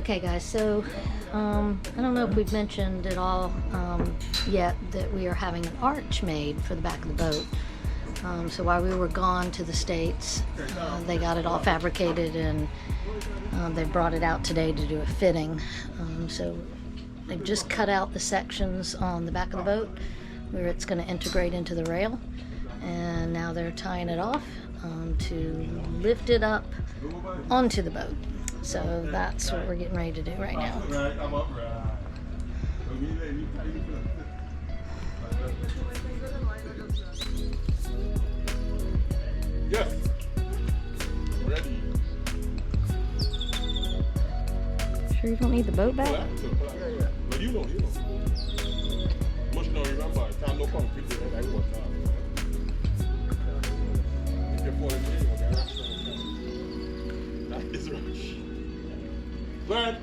Okay guys, so I don't know if we've mentioned at all yet that we are having an arch made for the back of the boat. So while we were gone to the States, they got it all fabricated and they brought it out today to do a fitting. So they've just cut out the sections on the back of the boat where it's going to integrate into the rail, and now they're tying it off to lift it up onto the boat. So that's what we're getting ready to do right now. Yes. Ready. Sure you don't need the boat back? Yeah. But you know. Much now remember, time no concrete there, like what now. If you're falling in, you're going to rush. That is rush. Go ahead.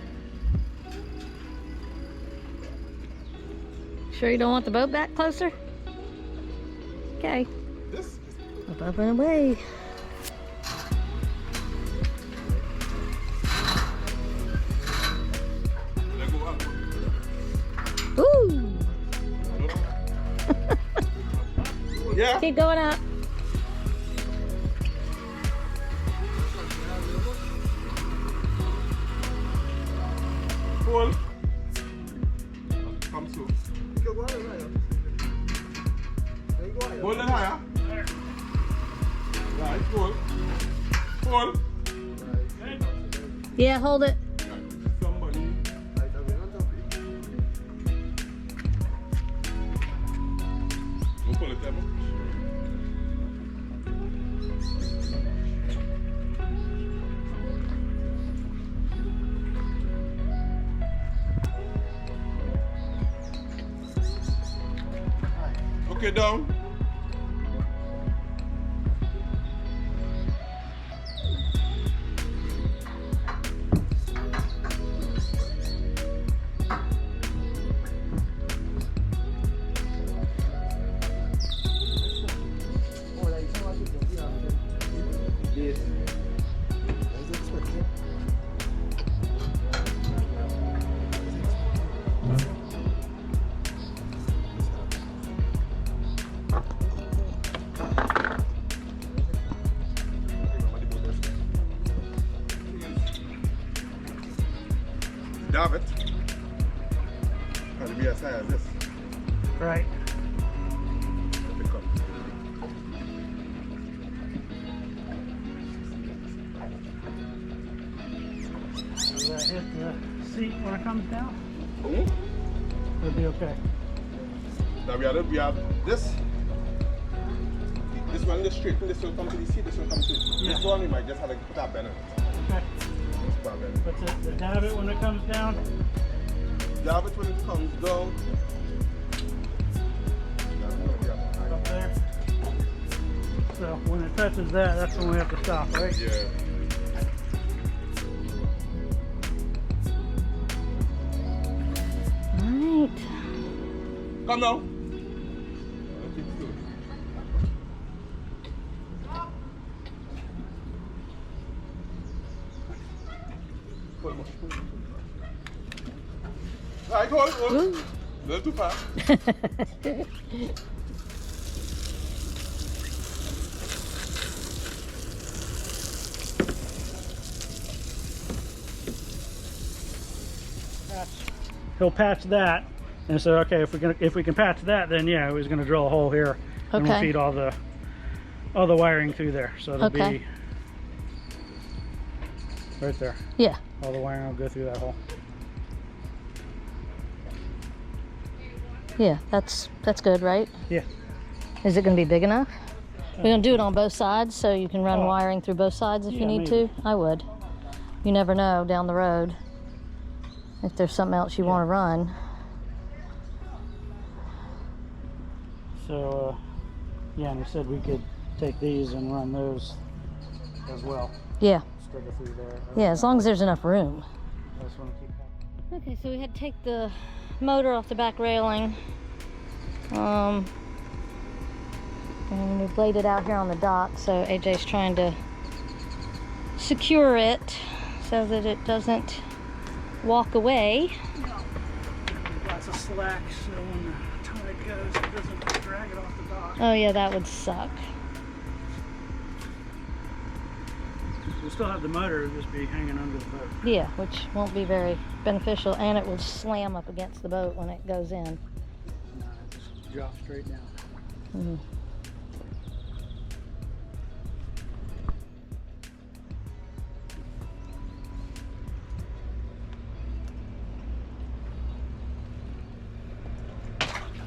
Sure you don't want the boat back closer? Okay. This is Up and away. let go up. Ooh! Yeah. Keep going up. Pull. Come through. Hold it higher. Right, pull. Pull. Yeah, hold it. Somebody. Don't pull it, Emma. Okay, down. David. Can be as high as this. Right. Pick up. Does that hit the seat when it comes down? It'll be okay. Now we have this. This one goes straight, and this will come to the seat, this will come to Yeah. this one. We might just have to put that bend on it. Okay. This bar bend. But the davit when it comes down? David, when it comes down. Up there. So when it touches that, that's when we have to stop, right? Yeah. Alright. Come now. Alright, hold. A little too fast. He'll patch that, and so okay, if we can patch that, then yeah, he's gonna drill a hole here, and we'll Okay. feed all the wiring through there. So it'll Okay. be right there. Yeah. All the wiring will go through that hole. Yeah, that's good, right? Yeah. Is it going to be big enough? We're going to do it on both sides so you can run Oh. wiring through both sides if you Yeah, need maybe. to. I would. You never know down the road if there's something else you want to run. So yeah, and he said we could take these and run those as well. Yeah. Straight through there. Yeah, as long as there's enough room. I just want to keep that. Okay, so we had to take the motor off the back railing. And we've laid it out here on the dock, so AJ's trying to secure it so that it doesn't walk away. Lots of slack, so when the tide goes, it doesn't drag it off the dock. Oh yeah, that would suck. We'll still have the motor, it'll just be hanging under the boat. Yeah, which won't be very beneficial, and it will slam up against the boat when it goes in. No, it just drops straight down. Mhm.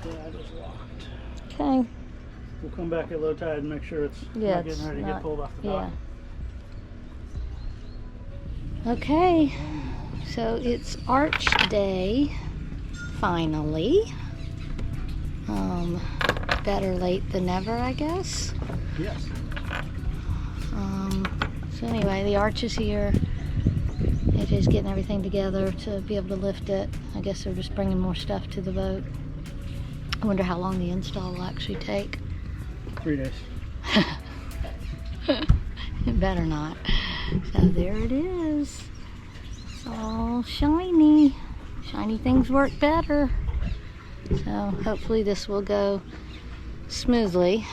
Yeah, it is locked. Okay. We'll come back at low tide and make sure it's Yeah, not it's getting ready to not- get pulled off the dock. Yeah. Okay. So it's Arch Day, finally. Better late than never, I guess. Yes. So anyway, the arch is here. It is getting everything together to be able to lift it. I guess they're just bringing more stuff to the boat. I wonder how long the install will actually take. 3 days. It better not. So there it is. It's all shiny. Shiny things work better. So hopefully this will go smoothly.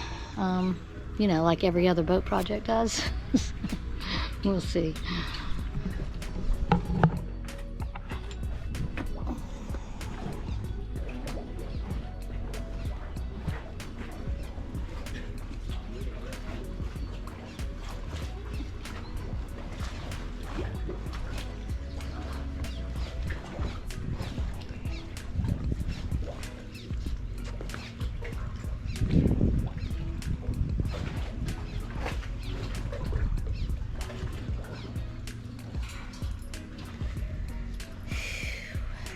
You know, like every other boat project does. We'll see.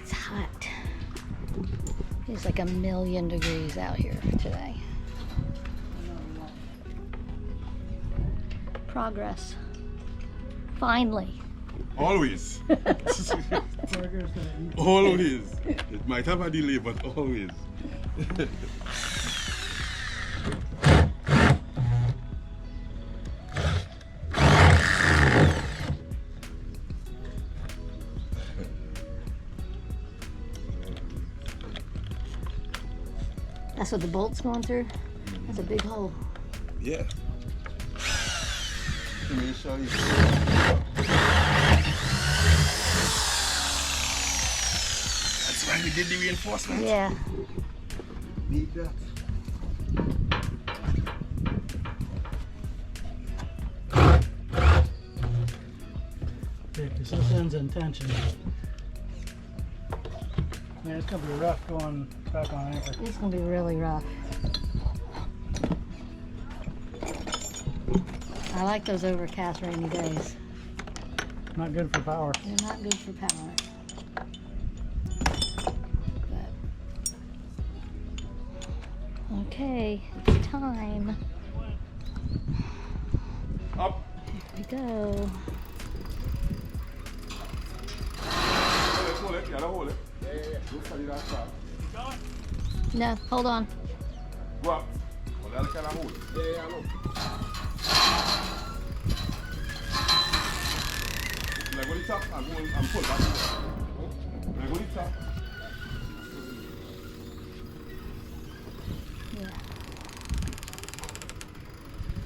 It's hot. It's like 1,000,000 degrees out here today. Progress. Finally. Always. Always. It might have a delay, but always. That's what the bolt's going through? That's a big hole. Yeah. Let me show you. That's why we did the reinforcement. Yeah. Need that. Yeah, 'cause this end's in tension. Man, it's gonna be rough going back on anchor. It's gonna be really rough. I like those overcast rainy days. Not good for power. They're not good for power. But okay, it's time. Up. Here we go. Hold it. You gotta hold it. Yeah. Don't study that far. No, hold on. Go up. Well, that's kind of hold. Yeah, I know. When I go to the top, I'm pulled back. When I go to the top. Yeah.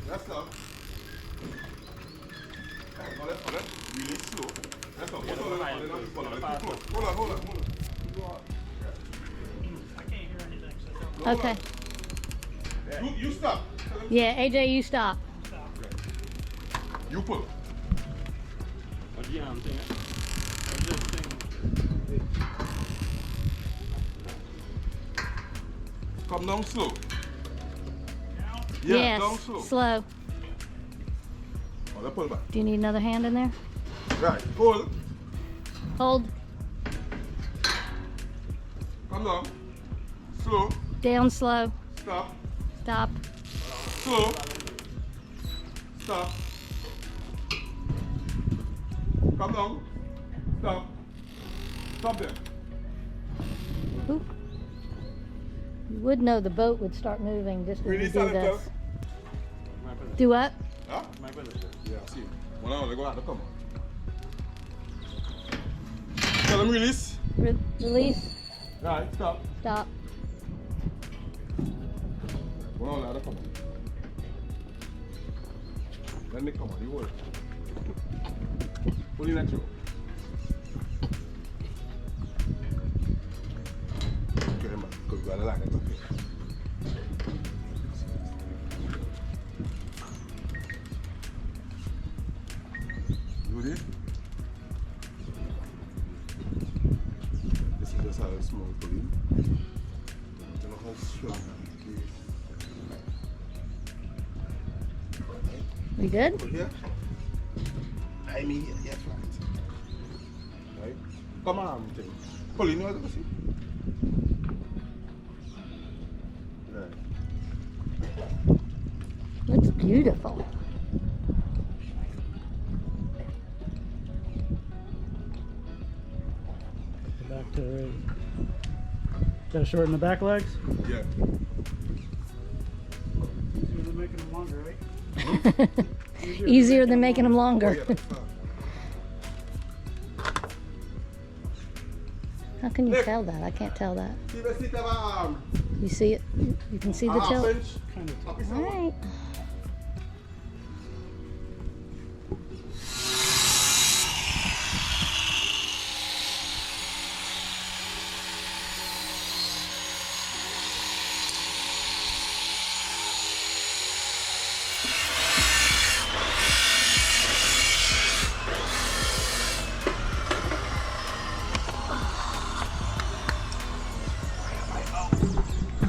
That's up. Hold it. Really slow. That's up. Hold on. Hold on. I can't hear anything, so don't. Okay. You stop. Yeah, AJ, you stop. You pull. Come down slow. Yeah, Yes, down slow. slow. Oh, let's pull back. Do you need another hand in there? Right, pull. Hold Come down. Slow. down, slow. Stop. Stop. Slow. Stop. Come down. Stop. Stop there. Oop. You would know the boat would start moving just as Really you do solid, this. Do what? Huh? Yeah, see. Well, now, they're going to have to come on. Tell them release. Release. Right, stop. Stop. One on, come on. Let me come on, you hold it. Pull in at you. Okay, man, because you got a line, it's okay. You did? This is just how a small pull in. I don't know how strong that is. We good? Pull here. I mean, yes, right. Right? Come on, thing. Pull in, you want to see? Right. Looks beautiful. Go back to the. Gotta shorten the back legs. Yeah. Easier than making them longer, right? Easier than making them Oh, longer. yeah, that's fine. How can you tell that? I can't tell that. See the seat of You see it? You can see the half tilt? inch. Kind of. Up is All right.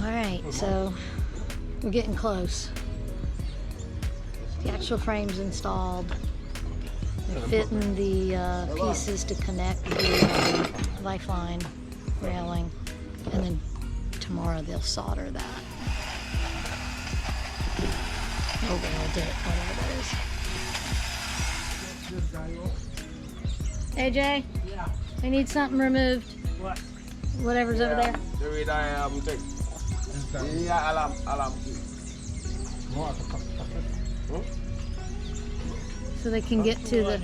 Alright, so we're getting close. The actual frame's installed. They're fitting the pieces to connect the lifeline railing, and then tomorrow they'll solder that. Or weld it, whatever it is. AJ, Yeah. I need something removed. What? Whatever's over there. The way I take. Yeah, alarm. So they can get to the.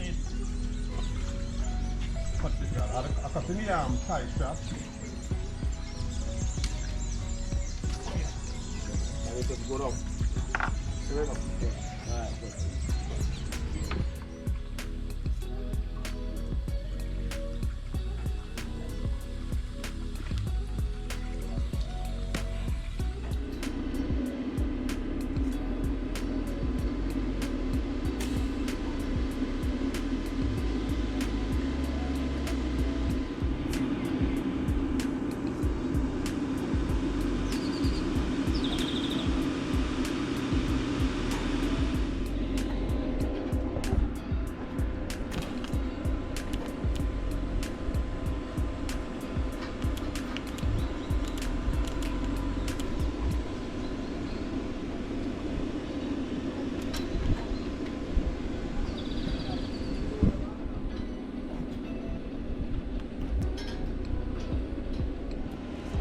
I cut in the tie strap. I need to go down. Straight up. Alright, good.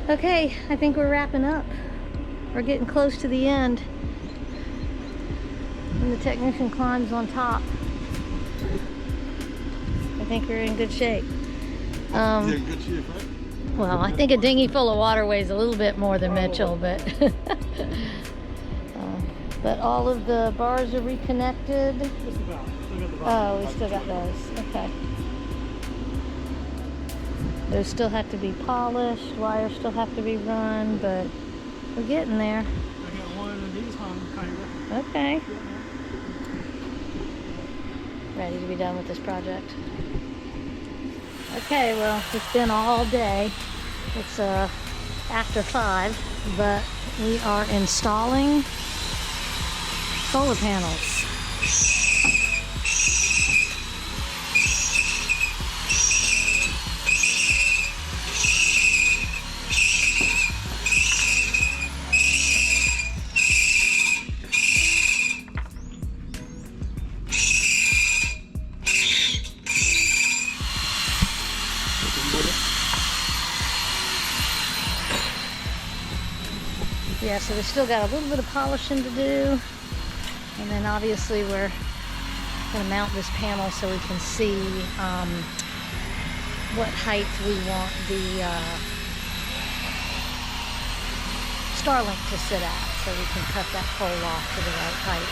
Okay, I think we're wrapping up. We're getting close to the end. And the technician climbs on top. I think we're in good shape. Yeah, good shape, right? Well, I think a dinghy full of water weighs a little bit more than Mitchell, but but all of the bars are reconnected. Just about. Still got the bottom. Oh, we still got those. Okay. Those still have to be polished, wires still have to be run, but we're getting there. I got one of these hung, kind of. Okay. Ready to be done with this project. Okay, well, it's been all day. It's after 5, but we are installing solar panels. Yeah, so we still got a little bit of polishing to do, and then obviously we're going to mount this panel so we can see what height we want the Starlink to sit at, so we can cut that pole off to the right height.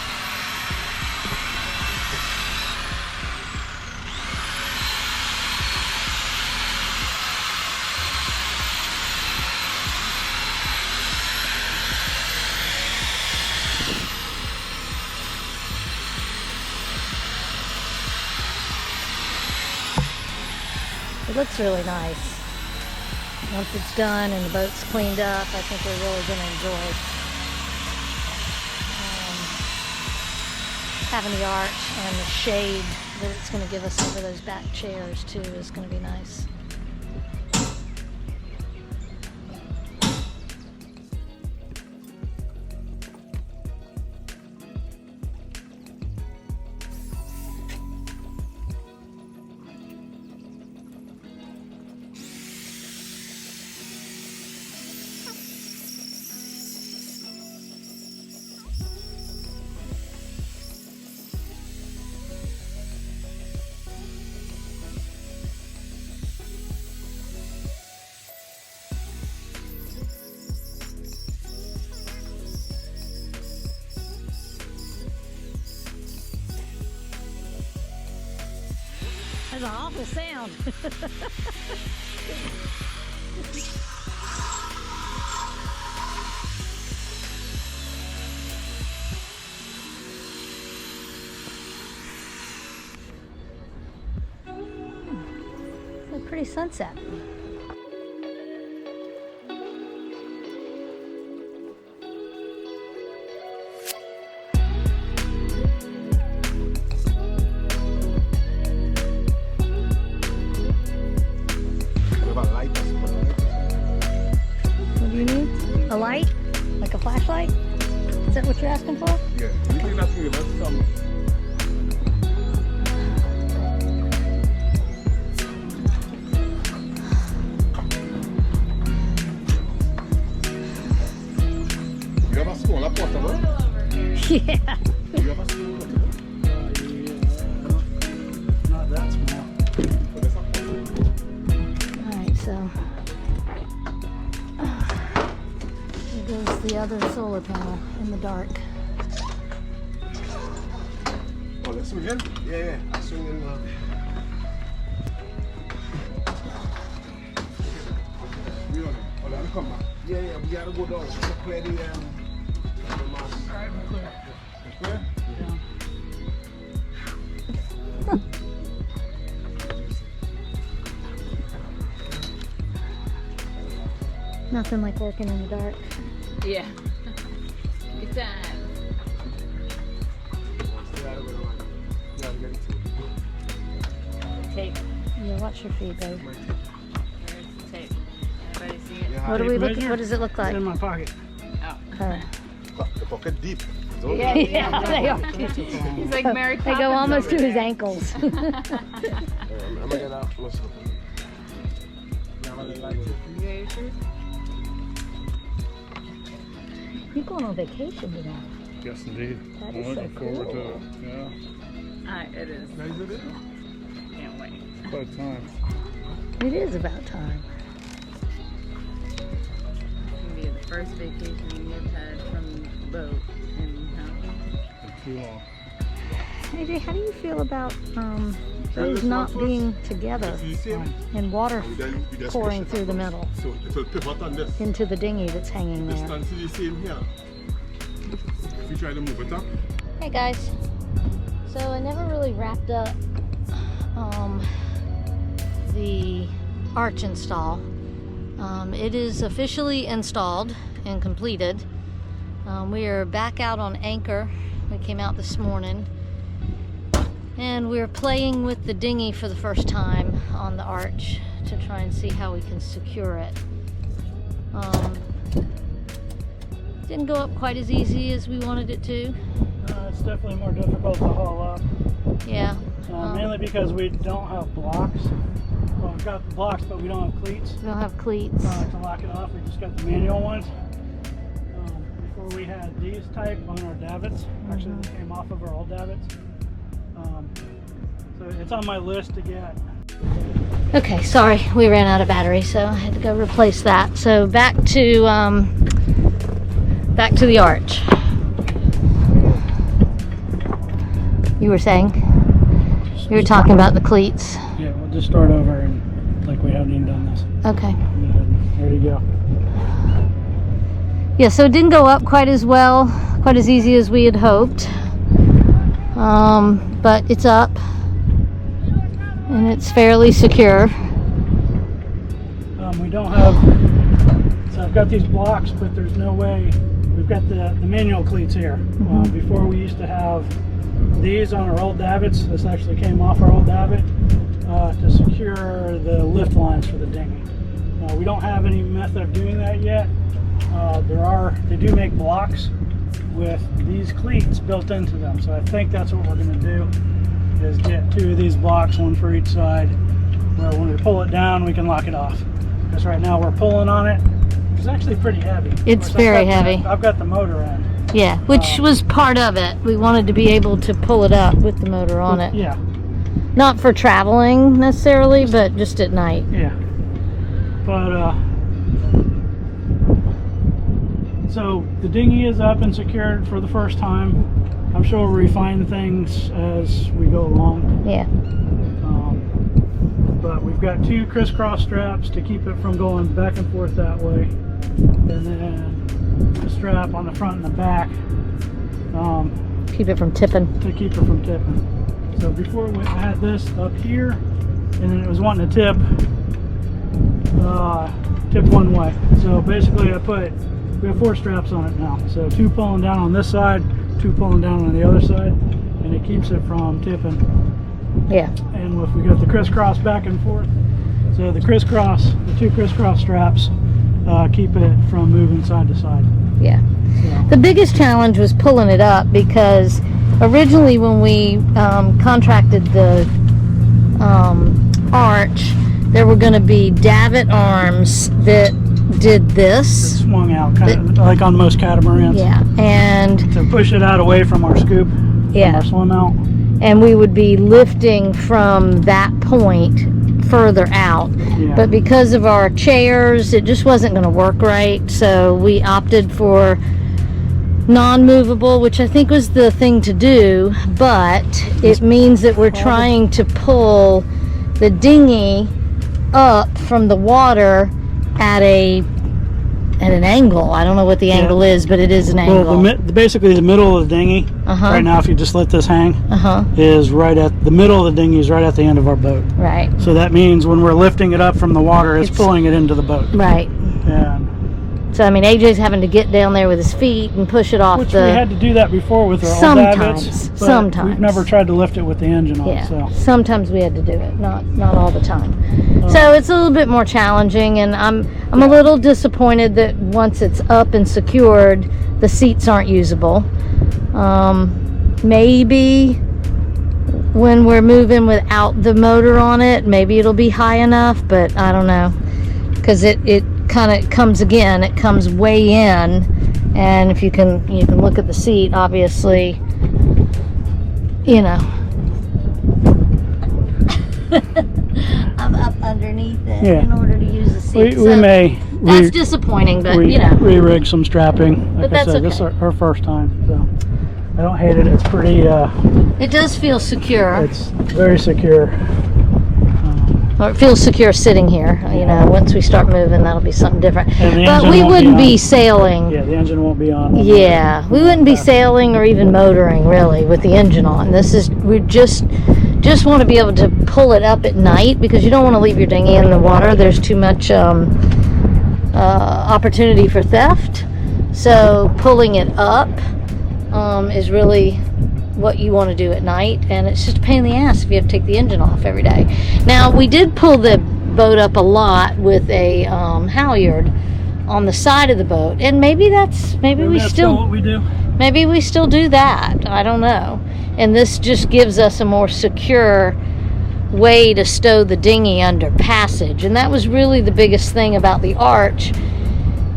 It looks really nice. Once it's done and the boat's cleaned up, I think we're really going to enjoy having the arch, and the shade that it's going to give us over those back chairs too is going to be nice. That's an awful sound. A pretty sunset. A light? Like a flashlight? Is that what you're asking for? Yeah, you think that's good? That's something. You have a smaller portable? Yeah. You have a smaller portable? Not that small. But that's a portable. Alright, so there goes the other solar panel in the dark. Oh, let's swing in? Yeah, I swing in. Oh, that'll come back. Yeah, we gotta go down. To clear the mass. Alright, we're clear. It's clear? Yeah. Nothing like working in the dark. Yeah. Good time. Tape. Yeah, watch your feet, babe. Where's the tape? Anybody see it? What do we look? What does it look It's like? in my pocket. Oh. The pocket deep. Yeah, Yeah, they are. He's like Mary They Poppins go almost over to his there. ankles. I'm gonna get out. Let's look. You got your shirt? You're going on vacation with that. Yes, indeed. That I'm is looking so forward to cool. it. Yeah, It is. Nice of it. Can't wait. it's about time. It is about time. It's gonna be the first vacation you've had from the boat in how long? Been too long. AJ, how do you feel about those not being together You see him? and water You just pouring push it through the across. middle So it will pivot on this. into the dinghy that's hanging there? Distance is the same here. If you try to move it up. Hey guys, so I never really wrapped up the arch install. It is officially installed and completed. We are back out on anchor. We came out this morning and we're playing with the dinghy for the first time on the arch to try and see how we can secure it. Didn't go up quite as easy as we wanted it to. It's definitely more difficult to haul up. Yeah. Mainly because we don't have blocks. Well, we've got the blocks, but we don't have cleats We don't have cleats. to lock it off. We just got the manual ones. Before we had these type on our davits. Actually, they came off of our old davits. So it's on my list to get Okay, sorry, we ran out of battery, so I had to go replace that. So back to the arch. You were saying? You were talking about the cleats. Yeah, we'll just start over and like we haven't even done this. Okay. There you go. Yeah, so it didn't go up quite as well, quite as easy as we had hoped. But it's up and it's fairly secure. We don't have, so I've got these blocks, but there's no way, we've got the manual cleats here. Before we used to have these on our old davits. This actually came off our old davit to secure the lift lines for the dinghy. We don't have any method of doing that yet. They do make blocks with these cleats built into them. So I think that's what we're going to do, is get 2 of these blocks, 1 for each side, where when we pull it down, we can lock it off. Because right now we're pulling on it. It's actually pretty heavy. It's very heavy. I've got the motor end. Yeah, which was part of it. We wanted to be able to pull it up with the motor on it. Yeah. Not for traveling necessarily, but just at night. Yeah. But, so the dinghy is up and secured for the first time. I'm sure we'll refine things as we go along. Yeah. But we've got 2 crisscross straps to keep it from going back and forth that way. And then a strap on the front and the back. Keep it from tipping. To keep it from tipping. So before we had this up here, and then it was wanting to tip one way. So basically we have 4 straps on it now. So 2 pulling down on this side, 2 pulling down on the other side, and it keeps it from tipping. Yeah. And if we got the crisscross back and forth, so the 2 crisscross straps keep it from moving side to side. Yeah. So. The biggest challenge was pulling it up, because originally when we contracted the arch, there were going to be davit arms that did this. It swung out kind of like on most catamarans. Yeah, and to push it out away from our scoop, yeah, from our swim out. And we would be lifting from that point further out. Yeah. But because of our chairs, it just wasn't going to work right. So we opted for non-movable, which I think was the thing to do. But it means that we're trying to pull the dinghy up from the water at an angle. I don't know what the angle is, but it is an angle. Well, basically the middle of the dinghy, right now, if you just let this hang, is right at the middle of the dinghy, is right at the end of our boat. Right. So that means when we're lifting it up from the water, it's pulling it into the boat. Right. And so I mean, AJ's having to get down there with his feet and push it off. Which we had to do that before with our old davits, but sometimes we've never tried to lift it with the engine on. Yeah. So sometimes we had to do it, not all the time. So it's a little bit more challenging, and I'm a little disappointed that once it's up and secured, the seats aren't usable. Maybe when we're moving without the motor on it, maybe it'll be high enough, but I don't know, because it kind of comes again. It comes way in, and if you can look at the seat, obviously, you know. I'm up underneath it in order to use the seat. That's disappointing, but you know. Re-rig some strapping. Like But that's I said, this is our first time, so I don't hate it. It's pretty. It does feel secure. It's very secure. Or it feels secure sitting here. You know, once we start moving, that'll be something different. But we wouldn't be sailing. Yeah, the engine won't be on. Yeah, we wouldn't be sailing or even motoring really with the engine on. We just want to be able to pull it up at night, because you don't want to leave your dinghy in the water. There's too much opportunity for theft. So pulling it up is really what you want to do at night, and it's just a pain in the ass if you have to take the engine off every day. Now, we did pull the boat up a lot with a halyard on the side of the boat, and maybe we still what we do. Maybe we still do that. I don't know. And this just gives us a more secure way to stow the dinghy under passage. And that was really the biggest thing about the arch,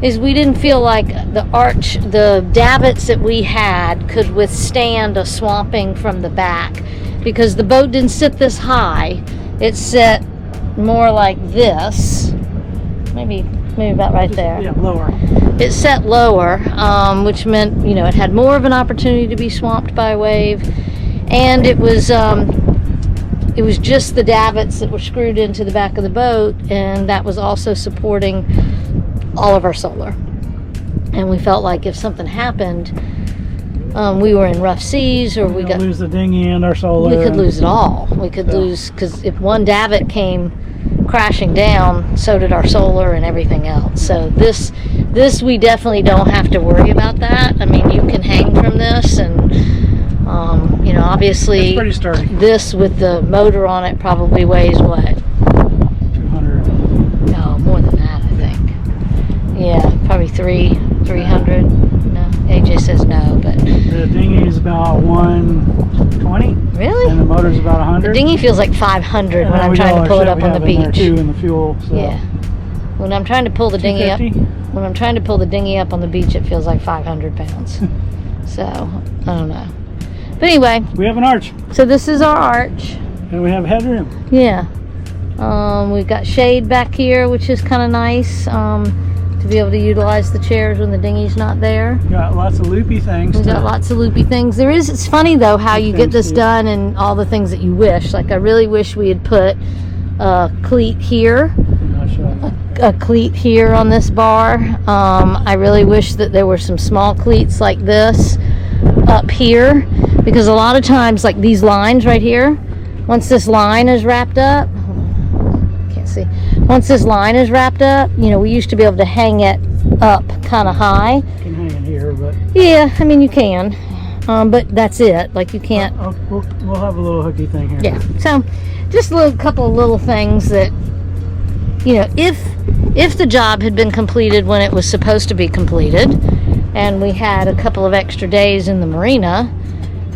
is we didn't feel like the davits that we had could withstand a swamping from the back, because the boat didn't sit this high. It sat more like this. Maybe about right there. Yeah, lower. It set lower, which meant, you know, it had more of an opportunity to be swamped by a wave. And it was just the davits that were screwed into the back of the boat, and that was also supporting all of our solar. And we felt like if something happened, we were in rough seas, or we got lose the dinghy and our solar. we could lose it all. We could lose, because if one davit came crashing down, so did our solar and everything else. So this we definitely don't have to worry about that. I mean, you can hang from this, and you know, obviously It's pretty sturdy. this with the motor on it probably weighs what? 200. No, more than that, I think. Yeah, probably 300. No, AJ says no, but The dinghy is about 120, really? and the motor's about 100. The dinghy feels like 500 And when then I'm we trying got to pull our it shit up we on the have in there beach. too, and the fuel. So. Yeah. When I'm trying to pull the dinghy up, 250? when I'm trying to pull the dinghy up on the beach, it feels like 500 pounds. So, I don't know. But anyway, We have an arch, so this is our arch. and we have headroom. Yeah. We've got shade back here, which is kind of nice, to be able to utilize the chairs when the dinghy's not there. We got lots of loopy things. We've got lots of loopy things. It's funny though how you get this done and all the things that you wish. Like, I really wish we had put a cleat here. A cleat here on this bar. I really wish that there were some small cleats like this up here, because a lot of times, like these lines right here, once this line is wrapped up, can't see, once this line is wrapped up, you know, we used to be able to hang it up kind of high. You can hang it here, but Yeah, I mean, you can, but that's it. Like, you can't. we'll have a little hooky thing here. Yeah, so just a couple of little things that, you know, if the job had been completed when it was supposed to be completed, and we had a couple of extra days in the marina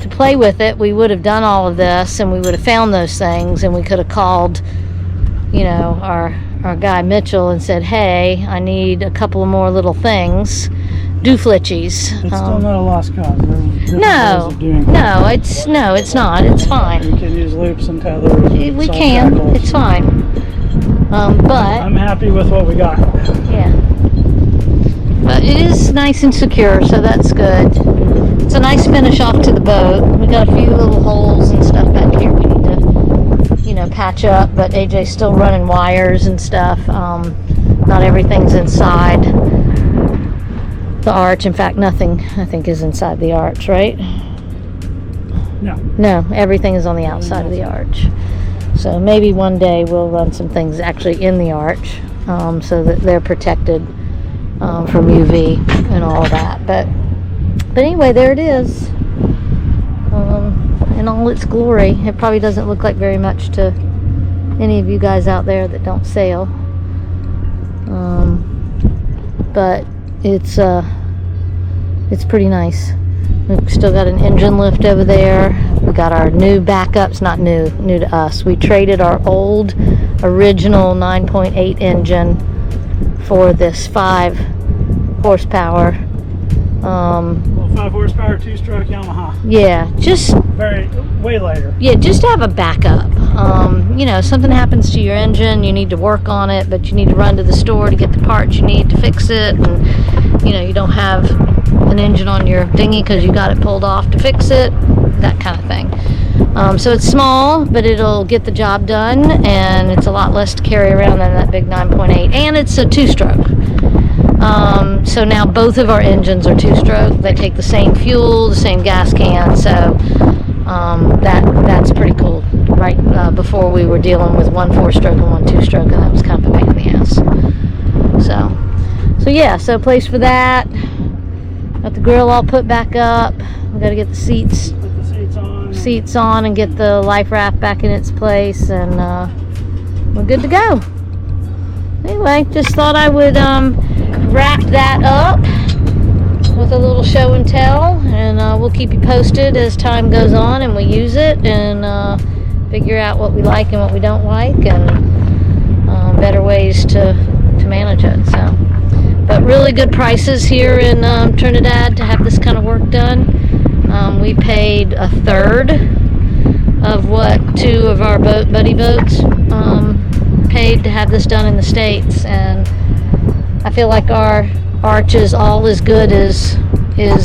to play with it, we would have done all of this, and we would have found those things, and we could have called, you know, our guy Mitchell and said, hey, I need a couple of more little things, dooflitchies. It's still not a lost cause. There's different No, ways of doing it. no, it's not. It's fine. We can use loops and tethers. And We salt can. shackles. It's fine. But I'm happy with what we got. yeah, but it is nice and secure, so that's good. It's a nice finish off to the boat. We got a few little holes and stuff back here we need to, you know, patch up, but AJ's still running wires and stuff. Not everything's inside the arch. In fact, nothing, I think, is inside the arch, right? No, everything is on the outside of the arch. So maybe one day we'll run some things actually in the arch, so that they're protected from UV and all that. But anyway, there it is, in all its glory. It probably doesn't look like very much to any of you guys out there that don't sail, but it's pretty nice. We've still got an engine lift over there. We got our new backups, not new to us. We traded our old original 9.8 engine for this 5 horsepower. Well, 5 horsepower, 2-stroke Yamaha. Yeah, just Way lighter. Yeah, just to have a backup. You know, something happens to your engine, you need to work on it, but you need to run to the store to get the parts you need to fix it, and you know, you don't have an engine on your dinghy because you got it pulled off to fix it, that kind of thing. So it's small, but it'll get the job done, and it's a lot less to carry around than that big 9.8, and it's a 2-stroke. So now both of our engines are 2-stroke. They take the same fuel, the same gas can, so that's pretty cool. Right before we were dealing with 1 4-stroke and 1 2-stroke, and that was kind of a pain in the ass. So yeah, so place for that. Got the grill all put back up. We got to get the seats Put the seats on and get the life raft back in its place, and we're good to go. Anyway, just thought I would wrap that up with a little show and tell, and we'll keep you posted as time goes on and we use it and figure out what we like and what we don't like, and better ways to manage it. So, but really good prices here in Trinidad to have this kind of work done. We paid a third of what 2 of our buddy boats paid to have this done in the States, and I feel like our arch is all as good as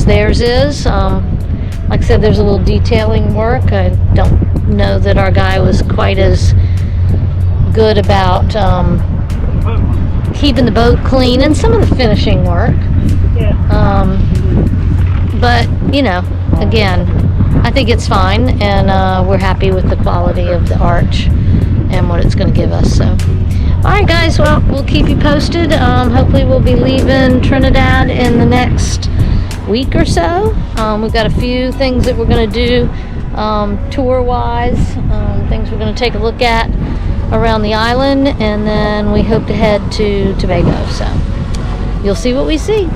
theirs is. Like I said, there's a little detailing work. I don't know that our guy was quite as good about keeping the boat clean and some of the finishing work. But, you know, again, I think it's fine, and we're happy with the quality of the arch and what it's going to give us. So, alright guys, well, we'll keep you posted. Hopefully we'll be leaving Trinidad in the next week or so. We've got a few things that we're going to do tour-wise, things we're going to take a look at around the island, and then we hope to head to Tobago. So, you'll see what we see.